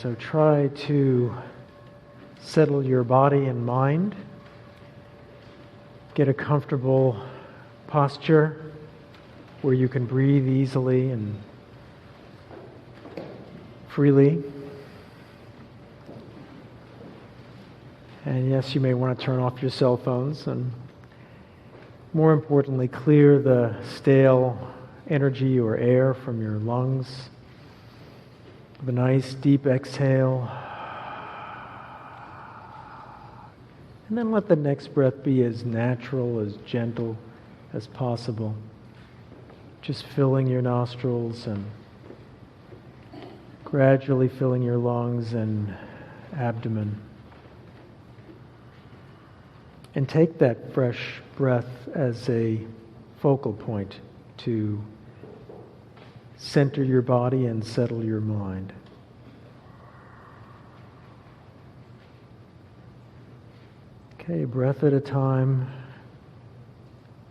So try to settle your body and mind. Get a comfortable posture where you can breathe easily and freely. And yes, you may want to turn off your cell phones and, more importantly, clear the stale energy or air from your lungs with a nice deep exhale. And then let the next breath be as natural, as gentle as possible. Just filling your nostrils and gradually filling your lungs and abdomen. And take that fresh breath as a focal point to center your body and settle your mind. Okay, breath at a time.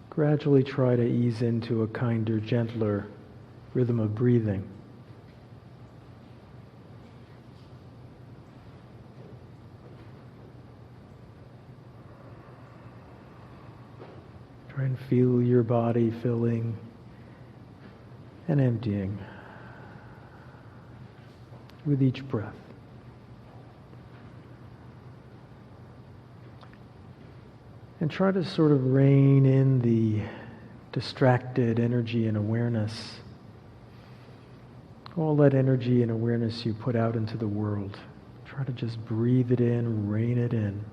Gradually try to ease into a kinder, gentler rhythm of breathing. Try and feel your body filling and emptying with each breath. And try to sort of rein in the distracted energy and awareness. All that energy and awareness you put out into the world. Try to just breathe it in, rein it in.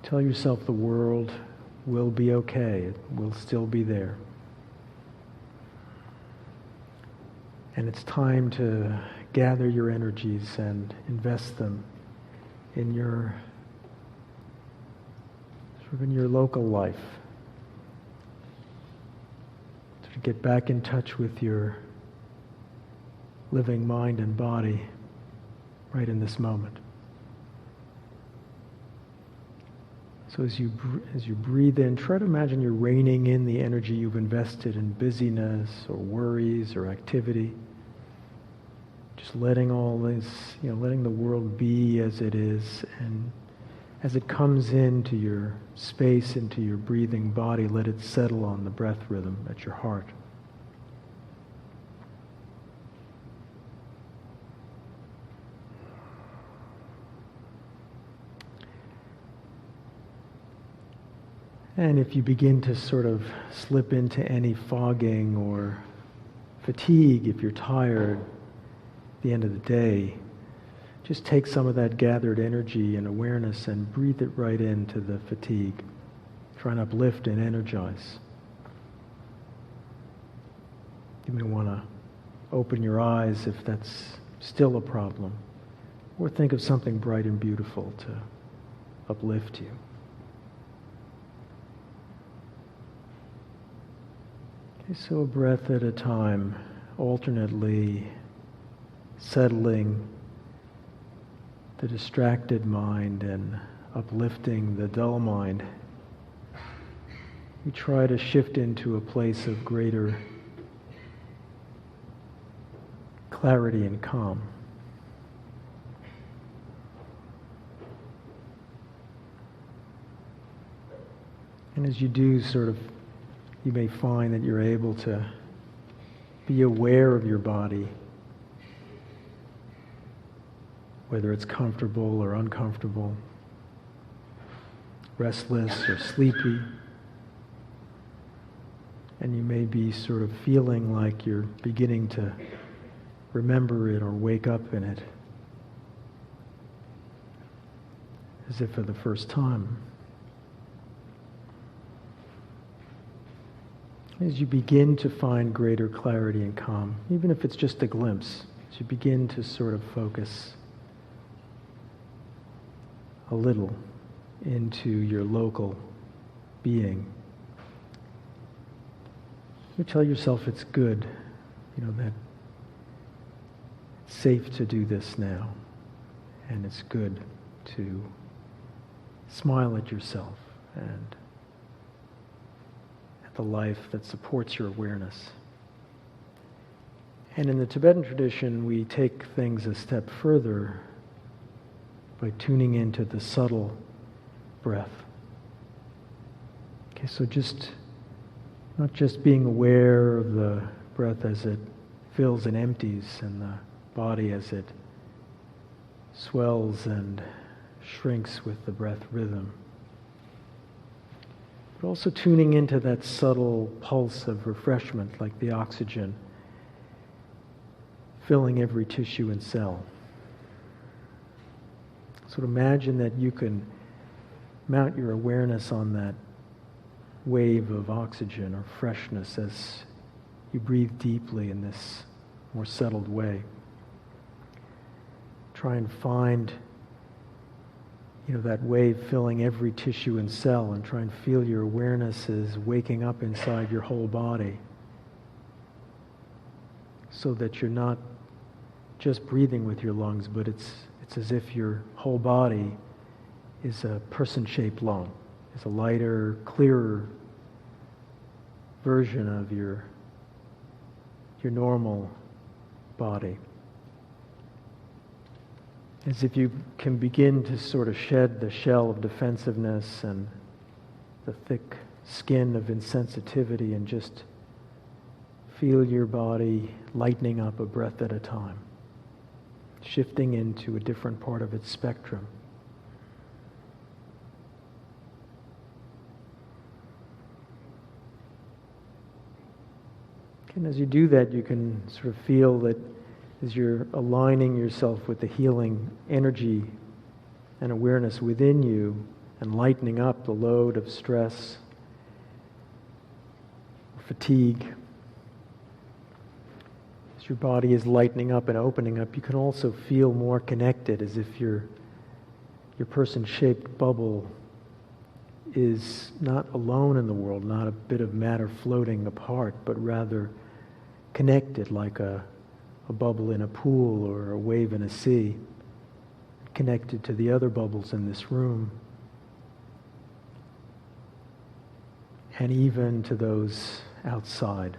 Tell yourself the world will be okay. It will still be there. And it's time to gather your energies and invest them in your local life. To get back in touch with your living mind and body right in this moment. So as you breathe in, try to imagine you're reining in the energy you've invested in busyness or worries or activity. Just letting all this, letting the world be as it is, and as it comes into your space, into your breathing body, let it settle on the breath rhythm at your heart. And if you begin to sort of slip into any fogging or fatigue, if you're tired at the end of the day, just take some of that gathered energy and awareness and breathe it right into the fatigue. Try and uplift and energize. You may want to open your eyes if that's still a problem, or think of something bright and beautiful to uplift you. Okay, so a breath at a time, alternately settling the distracted mind and uplifting the dull mind. We try to shift into a place of greater clarity and calm. And as you do, you may find that you're able to be aware of your body, whether it's comfortable or uncomfortable, restless or sleepy. And you may be sort of feeling like you're beginning to remember it or wake up in it, as if for the first time. As you begin to find greater clarity and calm, even if it's just a glimpse, as you begin to sort of focus a little into your local being, you tell yourself it's good, that it's safe to do this now, and it's good to smile at yourself and at the life that supports your awareness. And in the Tibetan tradition, we take things a step further by tuning into the subtle breath. Okay, so not just being aware of the breath as it fills and empties, and the body as it swells and shrinks with the breath rhythm, but also tuning into that subtle pulse of refreshment, like the oxygen filling every tissue and cell. So imagine that you can mount your awareness on that wave of oxygen or freshness as you breathe deeply in this more settled way. Try and find, that wave filling every tissue and cell, and try and feel your awareness is waking up inside your whole body, so that you're not just breathing with your lungs, but it's as if your whole body is a person-shaped lung. It's a lighter, clearer version of your normal body. As if you can begin to sort of shed the shell of defensiveness and the thick skin of insensitivity, and just feel your body lightening up a breath at a time, shifting into a different part of its spectrum. And as you do that, you can sort of feel that as you're aligning yourself with the healing energy and awareness within you, and lightening up the load of stress, fatigue, as your body is lightening up and opening up, you can also feel more connected, as if your person-shaped bubble is not alone in the world, not a bit of matter floating apart, but rather connected, like a bubble in a pool or a wave in a sea, connected to the other bubbles in this room, and even to those outside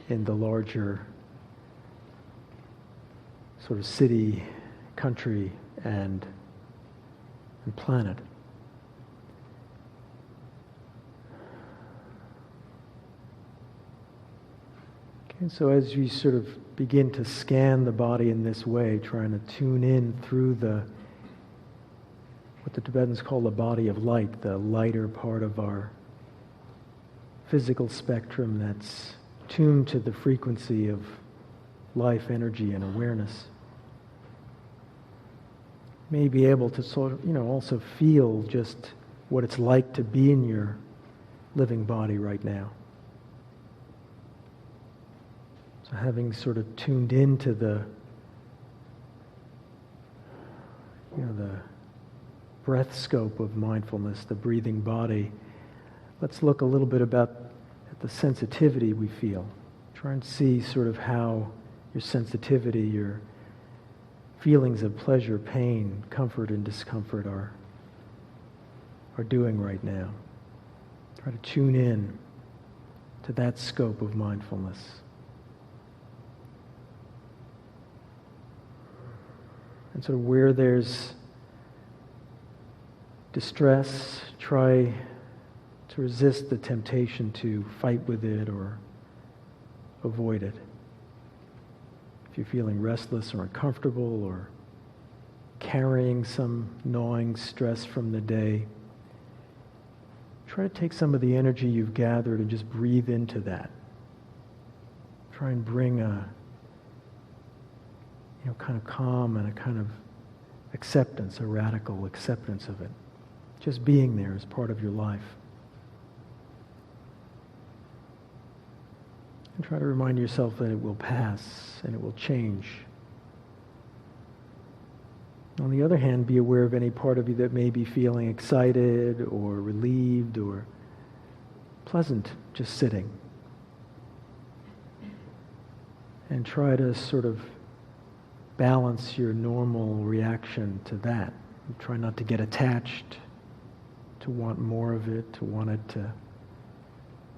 in the larger sort of city, country, and planet. And so as you sort of begin to scan the body in this way, trying to tune in through what the Tibetans call the body of light, the lighter part of our physical spectrum that's tuned to the frequency of life, energy, and awareness, may be able to sort of, also feel just what it's like to be in your living body right now. So having sort of tuned into the breath scope of mindfulness, the breathing body, let's look a little bit at the sensitivity we feel. Try and see sort of how your sensitivity, your feelings of pleasure, pain, comfort, and discomfort are doing right now. Try to tune in to that scope of mindfulness. And sort of where there's distress, try to resist the temptation to fight with it or avoid it. If you're feeling restless or uncomfortable or carrying some gnawing stress from the day, try to take some of the energy you've gathered and just breathe into that. Try and bring a kind of calm and a kind of acceptance, a radical acceptance of it. Just being there is part of your life. And try to remind yourself that it will pass and it will change. On the other hand, be aware of any part of you that may be feeling excited or relieved or pleasant just sitting. And try to sort of balance your normal reaction to that. Try not to get attached, to want more of it, to want it to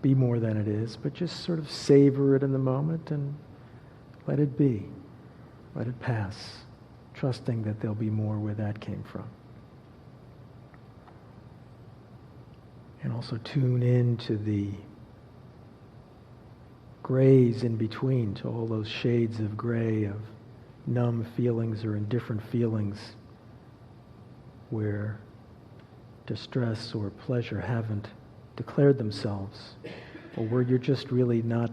be more than it is, but just sort of savor it in the moment and Let it be. Let it pass, trusting that there'll be more where that came from. And also tune in to the grays in between, to all those shades of gray, of numb feelings or indifferent feelings where distress or pleasure haven't declared themselves, or where you're just really not,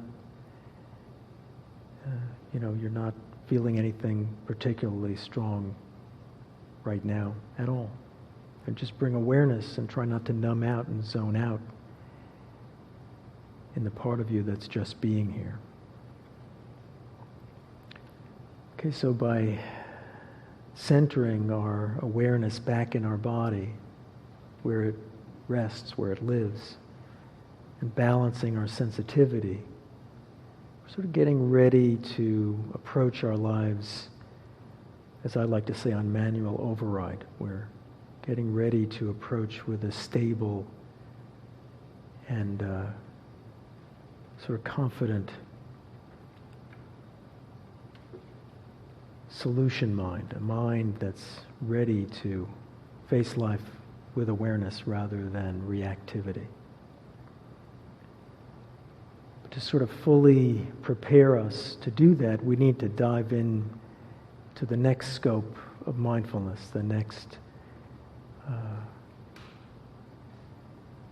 you're not feeling anything particularly strong right now at all. And just bring awareness and try not to numb out and zone out in the part of you that's just being here. Okay, so by centering our awareness back in our body, where it rests, where it lives, and balancing our sensitivity, we're sort of getting ready to approach our lives, as I like to say, on manual override. We're getting ready to approach with a stable and sort of confident solution mind, a mind that's ready to face life with awareness rather than reactivity. But to sort of fully prepare us to do that, we need to dive in to the next scope of mindfulness, the next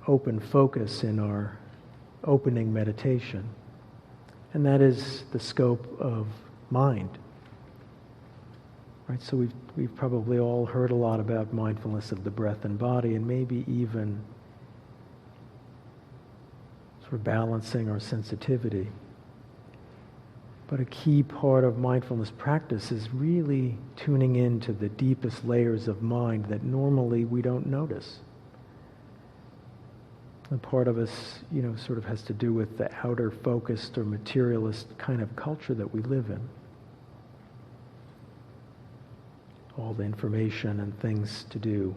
open focus in our opening meditation, and that is the scope of mind. Right, so we've probably all heard a lot about mindfulness of the breath and body, and maybe even sort of balancing our sensitivity. But a key part of mindfulness practice is really tuning into the deepest layers of mind that normally we don't notice. And part of us, sort of has to do with the outer focused or materialist kind of culture that we live in. All the information and things to do.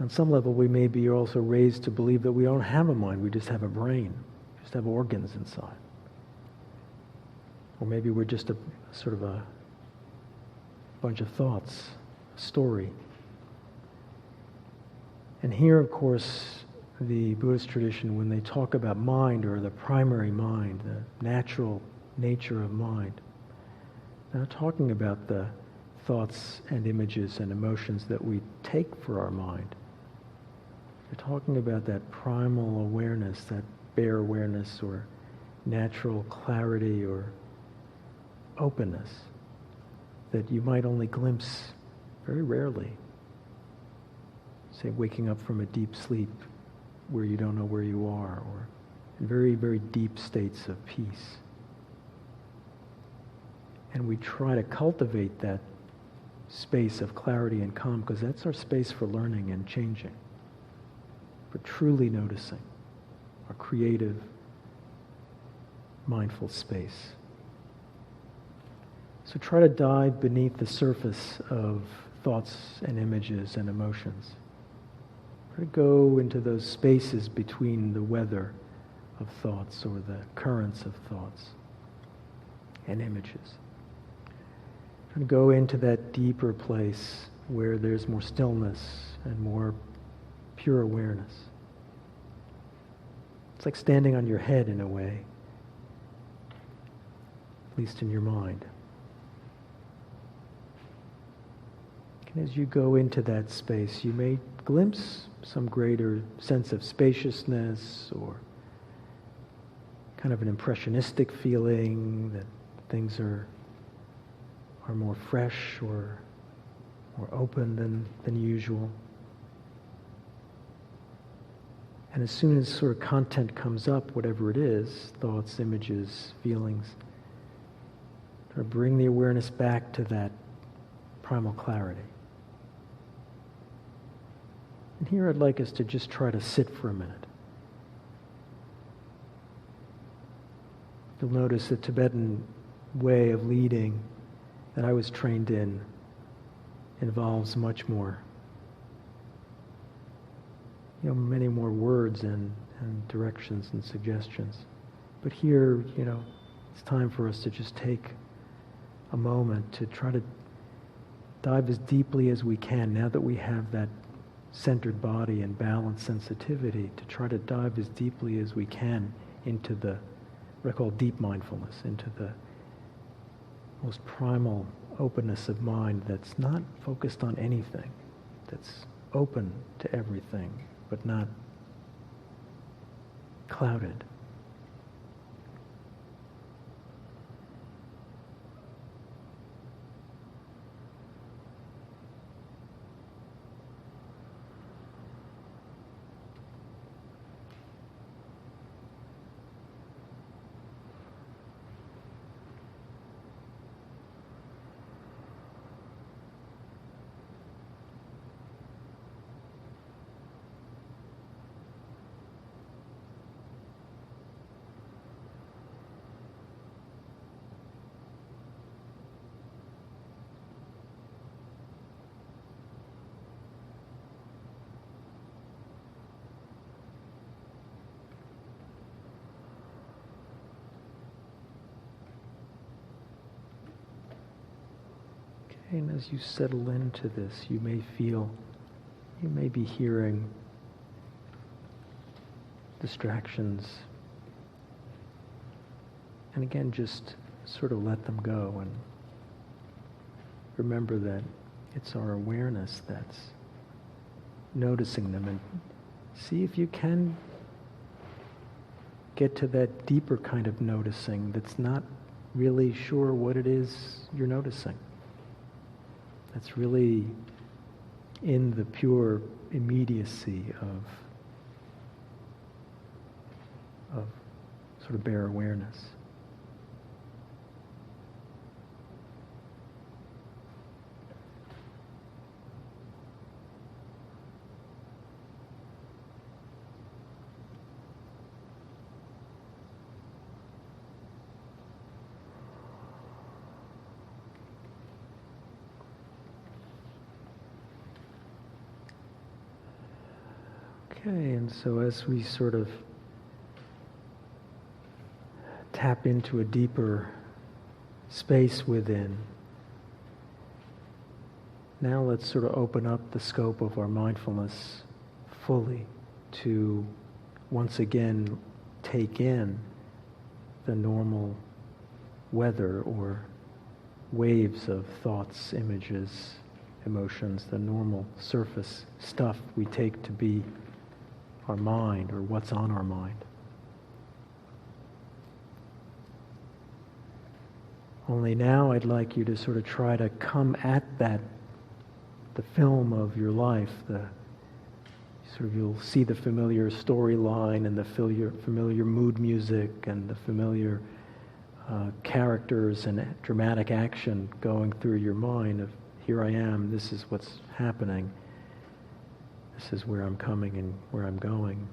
On some level, we may be also raised to believe that we don't have a mind, we just have a brain, just have organs inside. Or maybe we're just a sort of a bunch of thoughts, a story. And here, of course, the Buddhist tradition, when they talk about mind, or the primary mind, the natural nature of mind, they're not talking about the thoughts and images and emotions that we take for our mind. They're talking about that primal awareness, that bare awareness, or natural clarity, or openness that you might only glimpse very rarely. Say, waking up from a deep sleep where you don't know where you are, or in very, very deep states of peace. And we try to cultivate that space of clarity and calm because that's our space for learning and changing, for truly noticing, our creative, mindful space. So try to dive beneath the surface of thoughts and images and emotions. Try to go into those spaces between the weather of thoughts or the currents of thoughts and images. Try to go into that deeper place where there's more stillness and more pure awareness. It's like standing on your head in a way, at least in your mind. And as you go into that space, you may glimpse some greater sense of spaciousness or kind of an impressionistic feeling that things are more fresh or more open than usual. And as soon as sort of content comes up, whatever it is, thoughts, images, feelings, sort of bring the awareness back to that primal clarity. And here I'd like us to just try to sit for a minute. You'll notice the Tibetan way of leading that I was trained in involves much more, many more words and directions and suggestions. But here, It's time for us to just take a moment to try to dive as deeply as we can, now that we have that centered body and balanced sensitivity, to try to dive as deeply as we can into what I call deep mindfulness, into the most primal openness of mind that's not focused on anything, that's open to everything, but not clouded. And as you settle into this, you may be hearing distractions. And again, just sort of let them go and remember that it's our awareness that's noticing them, and see if you can get to that deeper kind of noticing that's not really sure what it is you're noticing. That's really in the pure immediacy of sort of bare awareness. Okay, and so as we sort of tap into a deeper space within, now let's sort of open up the scope of our mindfulness fully to once again take in the normal weather or waves of thoughts, images, emotions, the normal surface stuff we take to be our mind or what's on our mind. Only now I'd like you to sort of try to come at the film of your life, you'll see the familiar storyline and the familiar mood music and the familiar characters and dramatic action going through your mind of, here I am, this is what's happening. This is where I'm coming and where I'm going.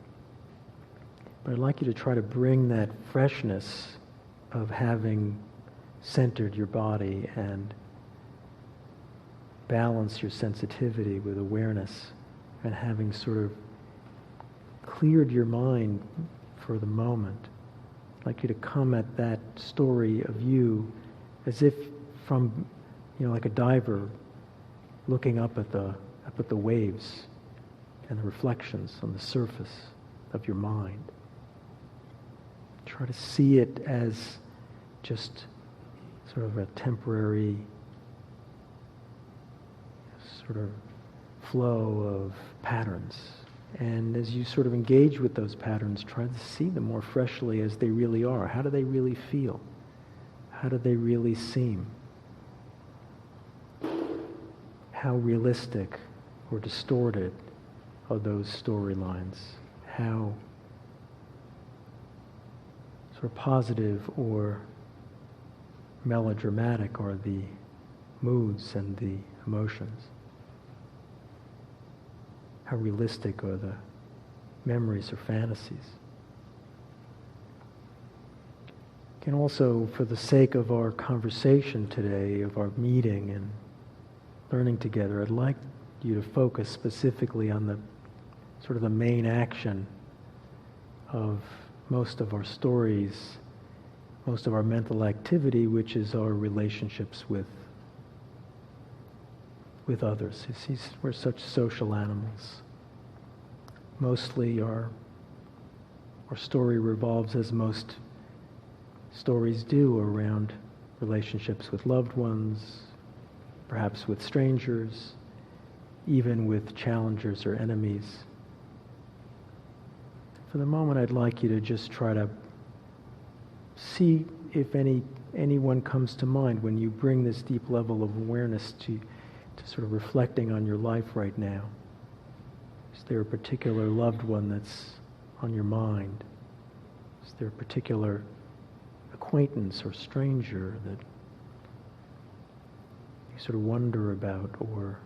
But I'd like you to try to bring that freshness of having centered your body and balance your sensitivity with awareness, and having sort of cleared your mind for the moment. I'd like you to come at that story of you as if from, like a diver looking up at the waves and the reflections on the surface of your mind. Try to see it as just sort of a temporary sort of flow of patterns. And as you sort of engage with those patterns, try to see them more freshly as they really are. How do they really feel? How do they really seem? How realistic or distorted are those storylines? How sort of positive or melodramatic are the moods and the emotions? How realistic are the memories or fantasies? And also, for the sake of our conversation today, of our meeting and learning together, I'd like you to focus specifically on the sort of the main action of most of our stories, most of our mental activity, which is our relationships with others. You see, we're such social animals. Mostly our story revolves, as most stories do, around relationships with loved ones, perhaps with strangers, even with challengers or enemies. For the moment, I'd like you to just try to see if anyone comes to mind when you bring this deep level of awareness to sort of reflecting on your life right now. Is there a particular loved one that's on your mind? Is there a particular acquaintance or stranger that you sort of wonder about or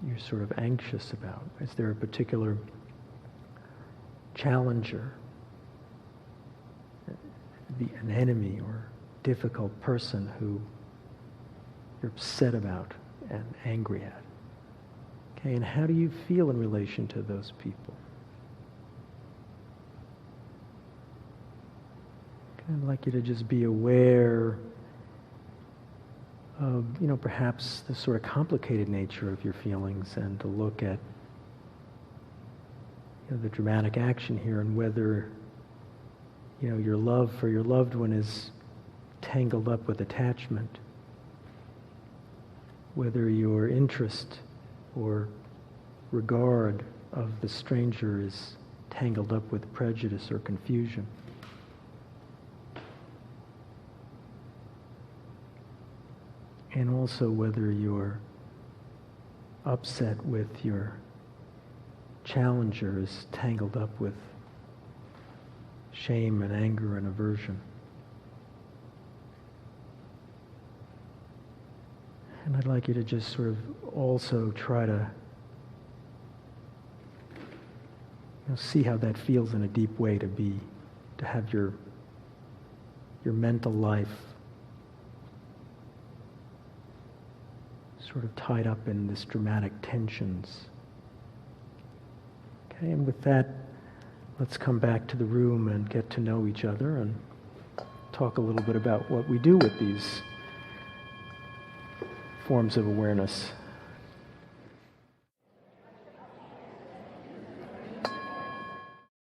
you're sort of anxious about? Is there a particular challenger, an enemy or difficult person who you're upset about and angry at? Okay, and how do you feel in relation to those people? Okay, I'd like you to just be aware of, perhaps the sort of complicated nature of your feelings, and to look at the dramatic action here, and whether your love for your loved one is tangled up with attachment, whether your interest or regard of the stranger is tangled up with prejudice or confusion. And also whether you're upset with your challenger is tangled up with shame and anger and aversion. And I'd like you to just sort of also try to see how that feels in a deep way, to have your mental life sort of tied up in this dramatic tensions. Okay, and with that, let's come back to the room and get to know each other and talk a little bit about what we do with these forms of awareness.